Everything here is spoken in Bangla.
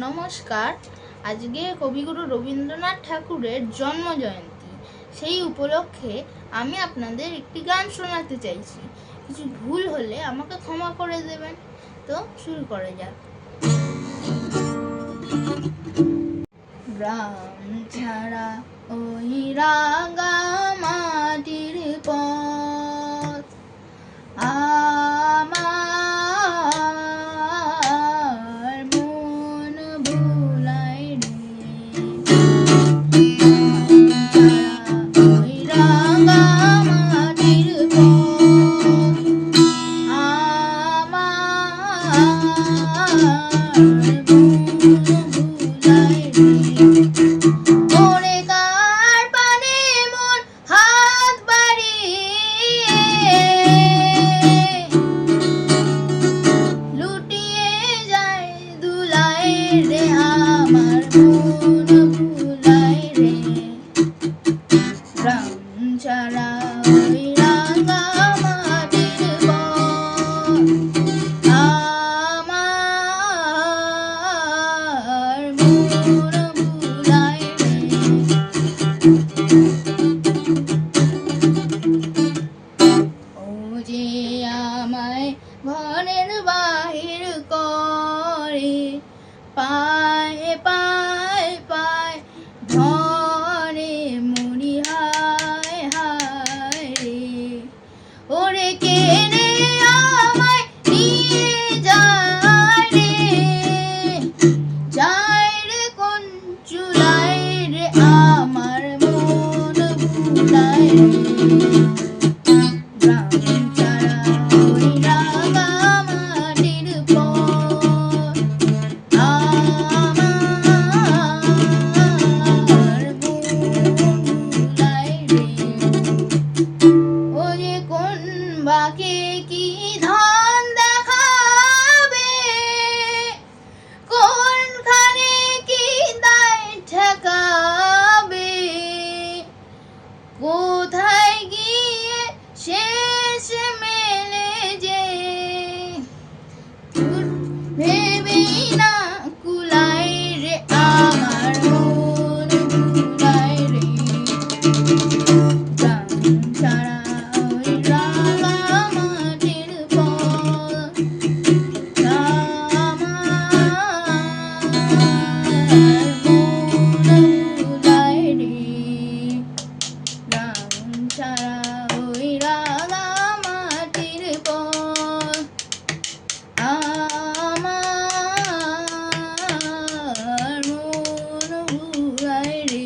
নমস্কার। আজকে কবিগুরু রবীন্দ্রনাথ ঠাকুরের জন্ম জয়ন্তী, সেই উপলক্ষে আমি আপনাদের একটি গান শোনাতে চাইছি। কিছু ভুল হলে আমাকে ক্ষমা করে দেবেন। তো শুরু করা যাক। গ্রাম ছাড়া ওই রাঙা মাটির পথ আমার মন ভুলায় রে। ওই রাঙা মাটির পথ আমার ওরে কার পানে মন হাত বাড়িয়ে লুটিয়ে যায় দুলায় রে, আমার মন ভুলায় রে। গ্রাম ছাড়া ওই রাঙা মাটির পথ আমার মন ভুলায় রে। ও যে আমায় ঘরের বাহির করে, পায় পায় পায় ধরে মরি হায় হায় রে। ওরে কেনে আমায় নিয়ে যায় রে, যায় রে কোন চুলায় রে, আমার মন ভুলায় রে। গ্রাম ছাড়া ওই রাঙা মাটির পথ আমার মন ভুলায় রে। ওরে কোন বাকে কি ধন দেখাবে, কোনখানে কি দায় ঠেকাবে, কোথায় গিয়ে শেষ মেলে যে ভেবেই না কুলায় রে, আমার মন ভুলায় রে। গ্রাম ছাড়া ওই রাঙা মাটির পথ আমার মন ভুলায় রে। গ্রাম ছাড়া ওই রাঙা মাটির পথ আমার মন ভুলায় রে।